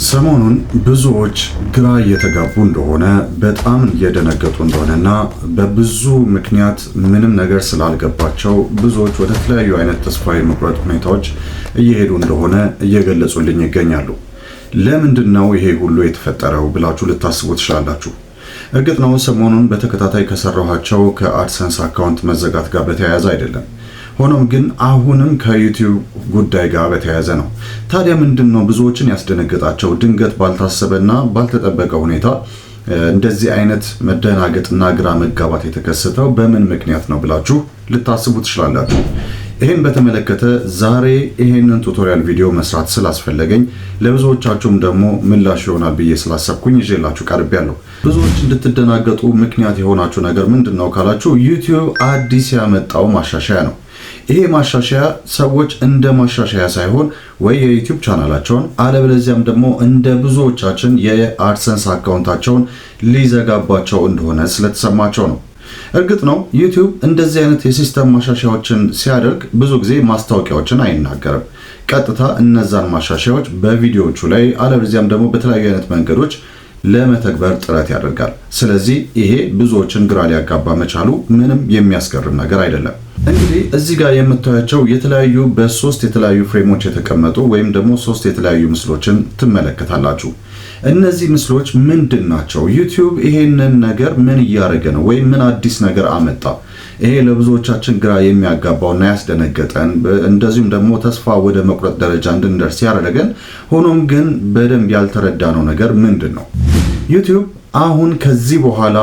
ሰሞኑን ብዙዎች ግራ እየተጋቡ እንደሆነ በጣም እየደነገጡ እንደሆነና በብዙ ምክንያት ምንም ነገር ስላልገባቸው ብዙዎች ወደ ተለያዩ አይነት ተስፋ የመቁረጥ ሁኔታዎች እየሄዱ እንደሆነ እየገለጹልኝ ይገኛሉ። ለምንድን ነው ይሄ ሁሉ የተፈጠረው ብላችሁ ልታስቡ ትችላላችሁ። እርግጥ ነው ሰሞኑን በተከታታይ ከሰራኋቸው ከአድሰንስ አካውንት መዘጋት ጋር በተያያዘ አይደለም። ሆኖም ግን አሁንም ከዩቲዩብ ጉዳይ ጋር በተያያዘ ነው። ታዲያ ምንድነው ብዙዎችን ያስደነገጣቸው ድንገት ባልታሰበና ባልተጠበቀ ሁኔታ እንደዚህ አይነት መደናገጥና ግራ መጋባት የተከሰተው በምን ምክንያት ነው ብላችሁ ልታስቡ ትችላላችሁ። ይሄን በተመለከተ ዛሬ ይሄንን ቱቶሪያል ቪዲዮ መስራት ስላስፈለገኝ ለብዙዎቻችሁም ደግሞ ምላሽ ይሆናል ብዬ ስላሰብኩኝ ይዤላችሁ ቀርቤያለሁ። ብዙዎች እንድትደናገጡ ምክንያት የሆናችሁ ነገር ምንድነው ካላችሁ ዩቲዩብ አዲስ ያመጣው ማሻሻያ ነው። ይሄ ማሻሻያ ሰዎች እንደ ማሻሻያ ሳይሆን ወይ የዩቲዩብ ቻናላቸውን አለበለዚያም ደግሞ እንደ ብዙዎቻችን የአድሰንስ አካውንታቸውን ሊዘጋባቸው እንደሆነ ስለተሰማቸው ነው። እርግጥ ነው ዩቲዩብ እንደዚህ አይነት የሲስተም ማሻሻያዎችን ሲያደርግ ብዙ ጊዜ ማስታወቂያዎችን አይናገርም። ቀጥታ እነዛን ማሻሻያዎች በቪዲዮዎቹ ላይ አለበለዚያም ደግሞ በተለያዩ አይነት መንገዶች ለመተግበር ጥረት ያደርጋል። ስለዚህ ይሄ ብዙዎችን ግራ ሊያጋባ መቻሉ ምንም የሚያስገርም ነገር አይደለም። እንግዲህ እዚህ ጋር የምታዩቸው የተለያዩ በሶስት የተለያዩ ፍሬሞች የተቀመጡ ወይም ደግሞ ሶስት የተለያዩ ምስሎችን ትመለከታላችሁ። እነዚህ ምስሎች ምንድን ናቸው? ዩቲዩብ ይሄንን ነገር ምን እያደረገ ነው ወይም ምን አዲስ ነገር አመጣ? ይሄ ለብዙዎቻችን ግራ የሚያጋባውና ያስደነገጠን እንደዚሁም ደግሞ ተስፋ ወደ መቁረጥ ደረጃ እንድንደርስ ያደረገን ሆኖም ግን በደንብ ያልተረዳነው ነገር ምንድን ነው? ዩቲዩብ አሁን ከዚህ በኋላ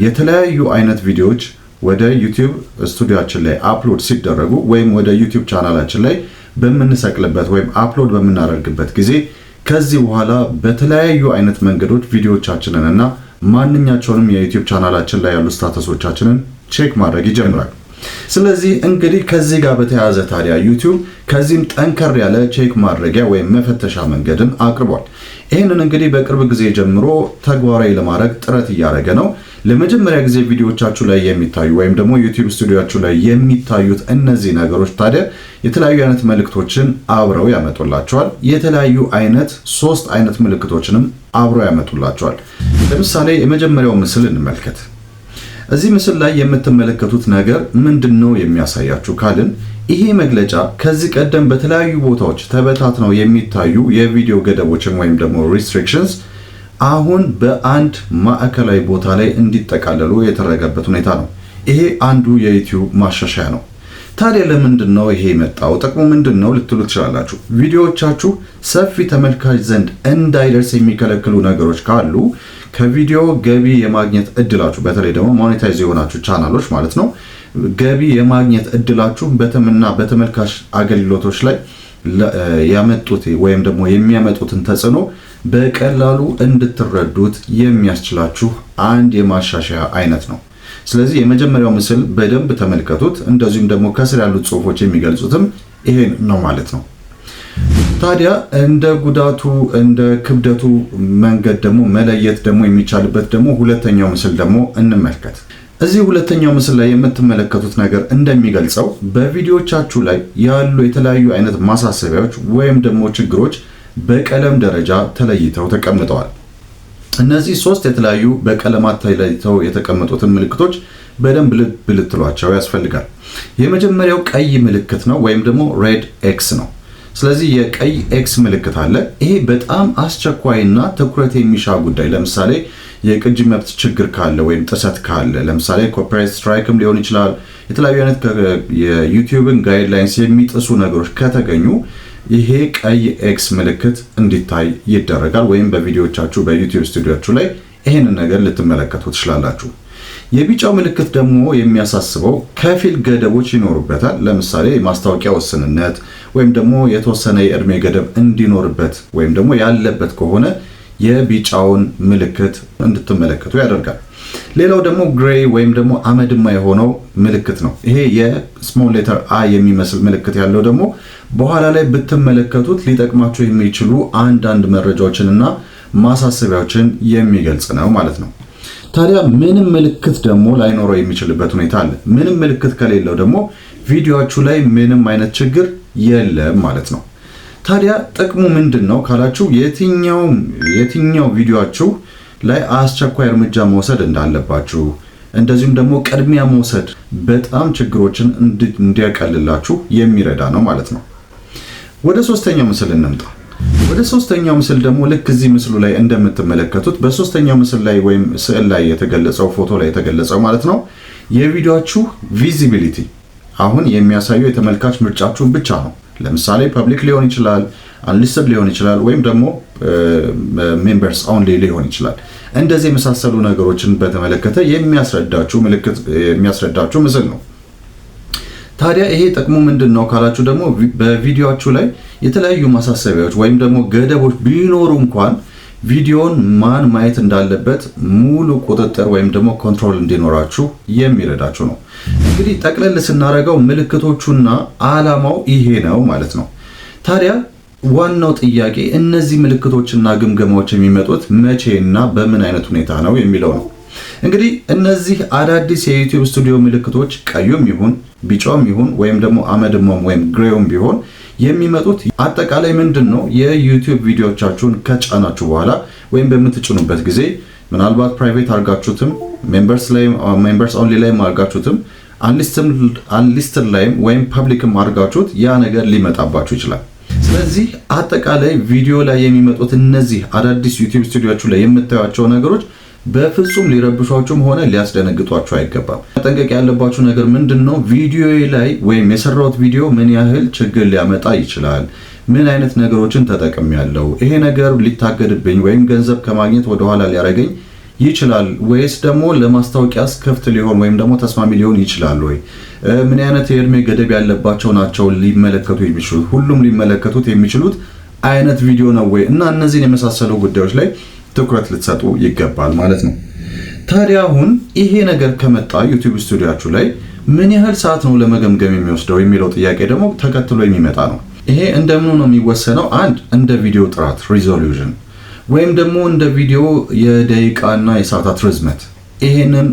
የተለያዩ አይነት ቪዲዮዎች ወደ ዩቲዩብ ስቱዲዮአችን ላይ አፕሎድ ሲደረጉ ወይም ወደ ዩቲዩብ ቻናላችን ላይ በምንሰቅልበት ወይም አፕሎድ በምናደርግበት ጊዜ ከዚህ በኋላ በተለያዩ አይነት መንገዶች ቪዲዮዎቻችንን እና ማንኛቸውንም የዩቲዩብ ቻናላችን ላይ ያሉ ስታተሶቻችንን ቼክ ማድረግ ይጀምራል። ስለዚህ እንግዲህ ከዚህ ጋር በተያያዘ ታዲያ ዩቲዩብ ከዚህም ጠንከር ያለ ቼክ ማድረጊያ ወይም መፈተሻ መንገድን አቅርቧል። ይህንን እንግዲህ በቅርብ ጊዜ ጀምሮ ተግባራዊ ለማድረግ ጥረት እያደረገ ነው። ለመጀመሪያ ጊዜ ቪዲዮዎቻችሁ ላይ የሚታዩ ወይም ደግሞ ዩቲዩብ ስቱዲዮአችሁ ላይ የሚታዩት እነዚህ ነገሮች ታዲያ የተለያዩ አይነት መልእክቶችን አብረው ያመጡላቸዋል። የተለያዩ አይነት 3 አይነት ምልክቶችንም አብረው ያመጡላቸዋል። ለምሳሌ የመጀመሪያው ምስል እንመልከት። እዚህ ምስል ላይ የምትመለከቱት ነገር ምንድነው የሚያሳያችሁ ካልን ይሄ መግለጫ ከዚህ ቀደም በተለያዩ ቦታዎች ተበታትነው የሚታዩ የቪዲዮ ገደቦችን ወይም ደግሞ ሪስትሪክሽንስ አሁን በአንድ ማዕከላዊ ቦታ ላይ እንዲጠቃለሉ የተደረገበት ሁኔታ ነው። ይሄ አንዱ የዩቲዩብ ማሻሻያ ነው። ታዲያ ለምንድን ነው ይሄ የመጣው? ጥቅሙ ምንድን ነው ልትሉ ትችላላችሁ። ቪዲዮዎቻችሁ ሰፊ ተመልካች ዘንድ እንዳይደርስ የሚከለክሉ ነገሮች ካሉ ከቪዲዮ ገቢ የማግኘት እድላችሁ በተለይ ደግሞ ሞኔታይዝ የሆናችሁ ቻናሎች ማለት ነው ገቢ የማግኘት እድላችሁ በተመልካች አገልግሎቶች ላይ ያመጡት ወይም ደግሞ የሚያመጡትን ተጽዕኖ በቀላሉ እንድትረዱት የሚያስችላችሁ አንድ የማሻሻያ አይነት ነው። ስለዚህ የመጀመሪያው ምስል በደንብ ተመልከቱት። እንደዚሁም ደግሞ ከስር ያሉት ጽሁፎች የሚገልጹትም ይሄን ነው ማለት ነው። ታዲያ እንደ ጉዳቱ እንደ ክብደቱ መንገድ ደግሞ መለየት ደግሞ የሚቻልበት ደግሞ ሁለተኛው ምስል ደግሞ እንመልከት። እዚህ ሁለተኛው ምስል ላይ የምትመለከቱት ነገር እንደሚገልጸው በቪዲዮዎቻችሁ ላይ ያሉ የተለያዩ አይነት ማሳሰቢያዎች ወይም ደግሞ ችግሮች በቀለም ደረጃ ተለይተው ተቀምጠዋል። እነዚህ 3 የተለያዩ በቀለማት ተለይተው የተቀመጡትን ምልክቶች በደንብ ልብ ልትሏቸው ያስፈልጋል። የመጀመሪያው ቀይ ምልክት ነው ወይም ደግሞ ሬድ ኤክስ ነው። ስለዚህ የቀይ ኤክስ ምልክት አለ። ይሄ በጣም አስቸኳይና ትኩረት የሚሻ ጉዳይ ለምሳሌ የቅጂ መብት ችግር ካለ ወይም ጥሰት ካለ ለምሳሌ ኮፒራይት ስትራይክም ሊሆን ይችላል። የተለያዩ አይነት የዩቲዩብን ጋይድላይንስ የሚጥሱ ነገሮች ከተገኙ ይሄ ቀይ ኤክስ ምልክት እንዲታይ ይደረጋል ወይም በቪዲዮዎቻችሁ በዩቲዩብ ስቱዲዮአችሁ ላይ ይሄንን ነገር ልትመለከቱ ትችላላችሁ። የቢጫው ምልክት ደግሞ የሚያሳስበው ከፊል ገደቦች ይኖሩበታል። ለምሳሌ ማስታወቂያ ውስንነት ወይም ደግሞ የተወሰነ የእድሜ ገደብ እንዲኖርበት ወይም ደግሞ ያለበት ከሆነ የቢጫውን ምልክት እንድትመለከቱ ያደርጋል። ሌላው ደግሞ ግሬይ ወይም ደግሞ አመድማ የሆነው ምልክት ነው። ይሄ የስሞል ሌተር አይ የሚመስል ምልክት ያለው ደግሞ በኋላ ላይ ብትመለከቱት ሊጠቅማችሁ የሚችሉ አንዳንድ መረጃዎችንና ማሳሰቢያዎችን የሚገልጽ ነው ማለት ነው። ታዲያ ምንም ምልክት ደግሞ ላይኖረው የሚችልበት ሁኔታ አለ። ምንም ምልክት ከሌለው ደግሞ ቪዲዮአችሁ ላይ ምንም አይነት ችግር የለም ማለት ነው። ታዲያ ጥቅሙ ምንድነው ካላችሁ የትኛው ቪዲዮአችሁ ላይ አስቸኳይ እርምጃ መውሰድ እንዳለባችሁ እንደዚሁም ደግሞ ቅድሚያ መውሰድ በጣም ችግሮችን እንዲያቀልላችሁ የሚረዳ ነው ማለት ነው። ወደ ሶስተኛው ምስል እንምጣ። ወደ ሶስተኛው ምስል ደግሞ ልክ እዚህ ምስሉ ላይ እንደምትመለከቱት በሶስተኛው ምስል ላይ ወይም ስዕል ላይ የተገለጸው ፎቶ ላይ የተገለጸው ማለት ነው የቪዲዮአችሁ ቪዚቢሊቲ አሁን የሚያሳየው የተመልካች ምርጫችሁን ብቻ ነው። ለምሳሌ ፐብሊክ ሊሆን ይችላል፣ አንሊስትድ ሊሆን ይችላል ወይም ደግሞ ሜምበርስ ኦንሊ ሊሆን ይችላል። እንደዚህ የመሳሰሉ ነገሮችን በተመለከተ የሚያስረዳችሁ ምስል ነው። ታዲያ ይሄ ጥቅሙ ምንድነው ካላችሁ ደግሞ በቪዲዮአችሁ ላይ የተለያዩ ማሳሰቢያዎች ወይም ደግሞ ገደቦች ቢኖሩ እንኳን ቪዲዮን ማን ማየት እንዳለበት ሙሉ ቁጥጥር ወይም ደግሞ ኮንትሮል እንዲኖራችሁ የሚረዳችሁ ነው። እንግዲህ ጠቅለል ስናደርገው ምልክቶቹና ዓላማው ይሄ ነው ማለት ነው። ታዲያ ዋናው ጥያቄ እነዚህ ምልክቶችና ግምገማዎች የሚመጡት መቼና በምን አይነት ሁኔታ ነው የሚለው ነው። እንግዲህ እነዚህ አዳዲስ የዩቲዩብ ስቱዲዮ ምልክቶች ቀዩም ይሁን ቢጫውም ይሁን ወይም ደግሞ አመድማም ወይም ግሬውም ቢሆን የሚመጡት አጠቃላይ ምንድነው የዩቲዩብ ቪዲዮዎቻችሁን ከጫናችሁ በኋላ ወይም በምትጭኑበት ጊዜ ምናልባት ፕራይቬት አርጋችሁትም ሜምበርስ ኦንሊ ላይ አርጋችሁትም አንሊስትድ ላይም ወይም ፐብሊክም አርጋችሁት ያ ነገር ሊመጣባችሁ ይችላል። ስለዚህ አጠቃላይ ቪዲዮ ላይ የሚመጡት እነዚህ አዳዲስ ዩቲዩብ ስቱዲዮአችሁ ላይ የምታዩቸው ነገሮች በፍጹም ሊረብሿችሁም ሆነ ሊያስደነግጧችሁ አይገባም። መጠንቀቅ ያለባችሁ ነገር ምንድነው ቪዲዮ ላይ ወይም የሰራሁት ቪዲዮ ምን ያህል ችግር ሊያመጣ ይችላል፣ ምን አይነት ነገሮችን ተጠቅሜያለሁ፣ ይሄ ነገር ሊታገድብኝ ወይም ገንዘብ ከማግኘት ወደ ኋላ ሊያረገኝ ይችላል ወይስ ደግሞ ለማስታወቂያስ ክፍት ሊሆን ወይም ደግሞ ተስማሚ ሊሆን ይችላል ወይ፣ ምን አይነት የእድሜ ገደብ ያለባቸው ናቸው ሊመለከቱ የሚችሉት ሁሉም ሊመለከቱት የሚችሉት አይነት ቪዲዮ ነው ወይ እና እነዚህን የመሳሰሉ ጉዳዮች ላይ ትኩረት ልትሰጡ ይገባል ማለት ነው። ታዲያ አሁን ይሄ ነገር ከመጣ ዩቲዩብ ስቱዲዮአችሁ ላይ ምን ያህል ሰዓት ነው ለመገምገም የሚወስደው የሚለው ጥያቄ ደግሞ ተከትሎ የሚመጣ ነው። ይሄ እንደምኑ ነው የሚወሰነው? አንድ እንደ ቪዲዮ ጥራት ሪዞሉሽን ወይም ደግሞ እንደ ቪዲዮ የደቂቃና የሰዓታት ርዝመት ይሄንን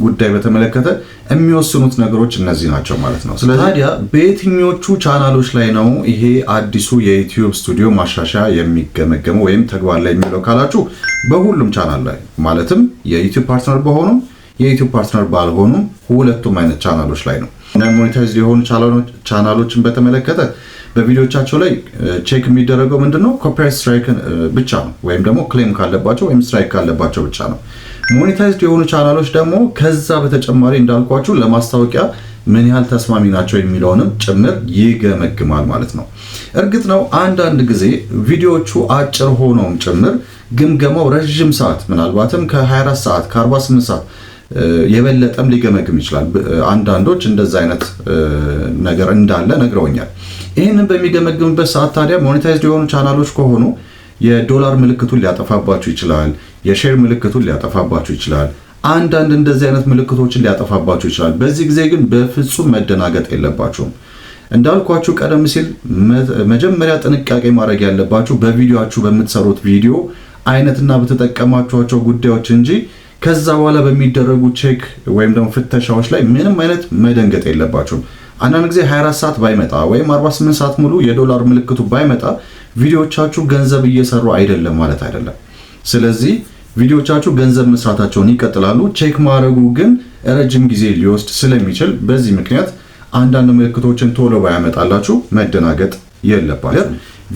ጉዳይ በተመለከተ የሚወስኑት ነገሮች እነዚህ ናቸው ማለት ነው። ስለዚህ ታዲያ በየትኞቹ ቻናሎች ላይ ነው ይሄ አዲሱ የዩቲዩብ ስቱዲዮ ማሻሻያ የሚገመገመው ወይም ተግባር ላይ የሚለው ካላችሁ በሁሉም ቻናል ላይ ማለትም የዩቲዩብ ፓርትነር በሆኑም የዩቲዩብ ፓርትነር ባልሆኑም ሁለቱም አይነት ቻናሎች ላይ ነው። ሞኔታይዝድ የሆኑ ቻናሎችን በተመለከተ በቪዲዮቻቸው ላይ ቼክ የሚደረገው ምንድነው ኮፒራይት ስትራይክ ብቻ ነው ወይም ደግሞ ክሌም ካለባቸው ወይም ስትራይክ ካለባቸው ብቻ ነው። ሞኔታይዝድ የሆኑ ቻናሎች ደግሞ ከዛ በተጨማሪ እንዳልኳችሁ ለማስታወቂያ ምን ያህል ተስማሚ ናቸው የሚለውንም ጭምር ይገመግማል ማለት ነው። እርግጥ ነው አንዳንድ ጊዜ ቪዲዮዎቹ አጭር ሆነውም ጭምር ግምገማው ረጅም ሰዓት ምናልባትም ከ24 ሰዓት ከ48 ሰዓት የበለጠም ሊገመግም ይችላል። አንዳንዶች እንደዛ አይነት ነገር እንዳለ ነግረውኛል። ይህንን በሚገመግምበት ሰዓት ታዲያ ሞኔታይዝድ የሆኑ ቻናሎች ከሆኑ የዶላር ምልክቱን ሊያጠፋባችሁ ይችላል፣ የሼር ምልክቱን ሊያጠፋባችሁ ይችላል፣ አንዳንድ እንደዚህ አይነት ምልክቶችን ሊያጠፋባችሁ ይችላል። በዚህ ጊዜ ግን በፍጹም መደናገጥ የለባችሁም። እንዳልኳችሁ ቀደም ሲል መጀመሪያ ጥንቃቄ ማድረግ ያለባችሁ በቪዲዮአችሁ በምትሰሩት ቪዲዮ አይነትና በተጠቀማችኋቸው ጉዳዮች እንጂ ከዛ በኋላ በሚደረጉ ቼክ ወይም ደግሞ ፍተሻዎች ላይ ምንም አይነት መደንገጥ የለባችሁም። አንዳንድ ጊዜ 24 ሰዓት ባይመጣ ወይም 48 ሰዓት ሙሉ የዶላር ምልክቱ ባይመጣ ቪዲዮቻችሁ ገንዘብ እየሰሩ አይደለም ማለት አይደለም። ስለዚህ ቪዲዮቻችሁ ገንዘብ መስራታቸውን ይቀጥላሉ። ቼክ ማድረጉ ግን ረጅም ጊዜ ሊወስድ ስለሚችል በዚህ ምክንያት አንዳንድ ምልክቶችን ቶሎ ባያመጣላችሁ መደናገጥ የለባችሁ።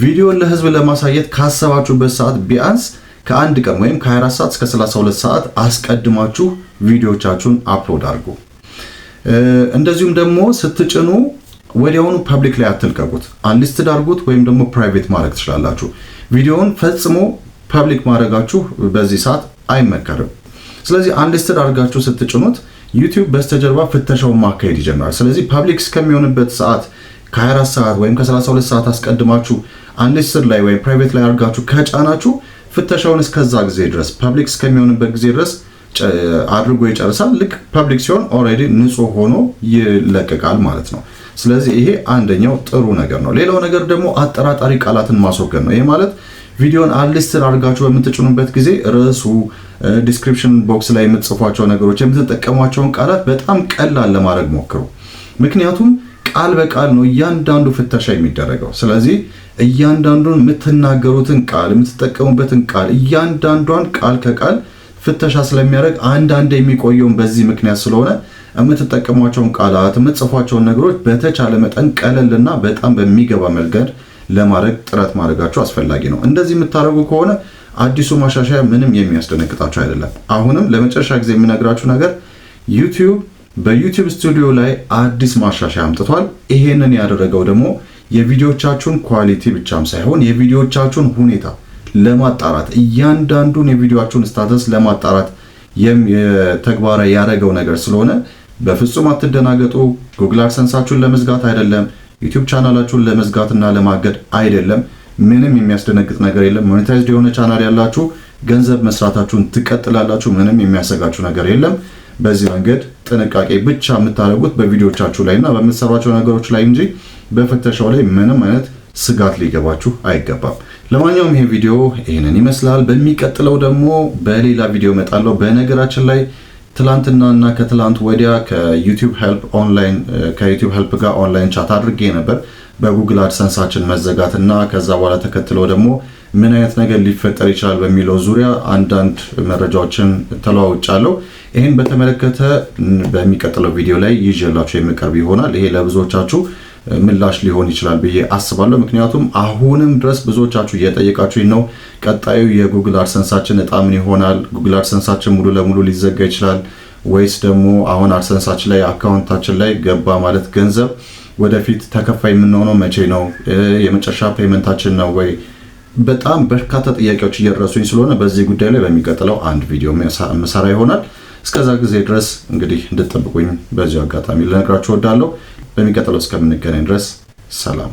ቪዲዮን ለህዝብ ለማሳየት ካሰባችሁበት ሰዓት ቢያንስ ከአንድ ቀን ወይም ከ24 ሰዓት እስከ 32 ሰዓት አስቀድማችሁ ቪዲዮቻችሁን አፕሎድ አድርጉ። እንደዚሁም ደግሞ ስትጭኑ ወዲያውኑ ፐብሊክ ላይ አትልቀቁት። አንሊስትድ አድርጉት ወይም ደግሞ ፕራይቬት ማድረግ ትችላላችሁ። ቪዲዮውን ፈጽሞ ፐብሊክ ማድረጋችሁ በዚህ ሰዓት አይመከርም። ስለዚህ አንሊስትድ አድርጋችሁ ስትጭኑት ዩቲዩብ በስተጀርባ ፍተሻውን ማካሄድ ይጀምራል። ስለዚህ ፐብሊክ እስከሚሆንበት ሰዓት ከ24 ሰዓት ወይም ከ32 ሰዓት አስቀድማችሁ አንሊስትድ ላይ ወይም ፕራይቬት ላይ አድርጋችሁ ከጫናችሁ ፍተሻውን እስከዛ ጊዜ ድረስ ፐብሊክ እስከሚሆንበት ጊዜ ድረስ አድርጎ ይጨርሳል። ልክ ፐብሊክ ሲሆን ኦልሬዲ ንጹህ ሆኖ ይለቀቃል ማለት ነው። ስለዚህ ይሄ አንደኛው ጥሩ ነገር ነው። ሌላው ነገር ደግሞ አጠራጣሪ ቃላትን ማስወገድ ነው። ይሄ ማለት ቪዲዮን አንሊስትድ አድርጋችሁ በምትጭኑበት ጊዜ ርዕሱ፣ ዲስክሪፕሽን ቦክስ ላይ የምትጽፏቸው ነገሮች፣ የምትጠቀሟቸውን ቃላት በጣም ቀላል ለማድረግ ሞክሩ። ምክንያቱም ቃል በቃል ነው እያንዳንዱ ፍተሻ የሚደረገው። ስለዚህ እያንዳንዱን የምትናገሩትን ቃል የምትጠቀሙበትን ቃል እያንዳንዷን ቃል ከቃል ፍተሻ ስለሚያደርግ አንዳንድ የሚቆየውን በዚህ ምክንያት ስለሆነ የምትጠቀሟቸውን ቃላት የምትጽፏቸውን ነገሮች በተቻለ መጠን ቀለልና በጣም በሚገባ መንገድ ለማድረግ ጥረት ማድረጋችሁ አስፈላጊ ነው። እንደዚህ የምታደርጉ ከሆነ አዲሱ ማሻሻያ ምንም የሚያስደነግጣችሁ አይደለም። አሁንም ለመጨረሻ ጊዜ የምነግራችሁ ነገር ዩቲዩብ በዩቲዩብ ስቱዲዮ ላይ አዲስ ማሻሻያ አምጥቷል። ይሄንን ያደረገው ደግሞ የቪዲዮቻችሁን ኳሊቲ ብቻም ሳይሆን የቪዲዮቻችሁን ሁኔታ ለማጣራት እያንዳንዱን የቪዲዮአችሁን ስታተስ ለማጣራት ተግባራዊ ያደረገው ነገር ስለሆነ በፍጹም አትደናገጡ። ጉግል አድሰንሳችሁን ለመዝጋት አይደለም፣ ዩቲዩብ ቻናላችሁን ለመዝጋትና ለማገድ አይደለም። ምንም የሚያስደነግጥ ነገር የለም። ሞኔታይዝድ የሆነ ቻናል ያላችሁ ገንዘብ መስራታችሁን ትቀጥላላችሁ። ምንም የሚያሰጋችሁ ነገር የለም። በዚህ መንገድ ጥንቃቄ ብቻ የምታደርጉት በቪዲዮቻችሁ ላይና በምትሰሯቸው ነገሮች ላይ እንጂ በፍተሻው ላይ ምንም አይነት ስጋት ሊገባችሁ አይገባም። ለማንኛውም ይሄ ቪዲዮ ይሄንን ይመስላል። በሚቀጥለው ደግሞ በሌላ ቪዲዮ እመጣለሁ። በነገራችን ላይ ትላንትናና ከትላንት ወዲያ ከዩቲዩብ ሄልፕ ጋር ኦንላይን ቻት አድርጌ ነበር በጉግል አድሰንሳችን መዘጋትና ከዛ በኋላ ተከትሎ ደግሞ ምን አይነት ነገር ሊፈጠር ይችላል በሚለው ዙሪያ አንዳንድ መረጃዎችን ተለዋውጫለሁ። ይሄን በተመለከተ በሚቀጥለው ቪዲዮ ላይ ይዤላችሁ የሚቀርብ ይሆናል። ይሄ ለብዙዎቻችሁ ምላሽ ሊሆን ይችላል ብዬ አስባለሁ። ምክንያቱም አሁንም ድረስ ብዙዎቻችሁ እየጠየቃችሁኝ ነው። ቀጣዩ የጉግል አድሰንሳችን እጣ ምን ይሆናል? ጉግል አድሰንሳችን ሙሉ ለሙሉ ሊዘጋ ይችላል ወይስ ደግሞ አሁን አድሰንሳችን ላይ አካውንታችን ላይ ገባ ማለት ገንዘብ ወደፊት ተከፋይ የምንሆነው መቼ ነው? የመጨረሻ ፔመንታችን ነው ወይ? በጣም በርካታ ጥያቄዎች እየደረሱኝ ስለሆነ በዚህ ጉዳይ ላይ በሚቀጥለው አንድ ቪዲዮ መሰራ ይሆናል። እስከዛ ጊዜ ድረስ እንግዲህ እንድትጠብቁኝ በዚሁ አጋጣሚ ልነግራችሁ እወዳለሁ። በሚቀጥለው እስከምንገናኝ ድረስ ሰላም።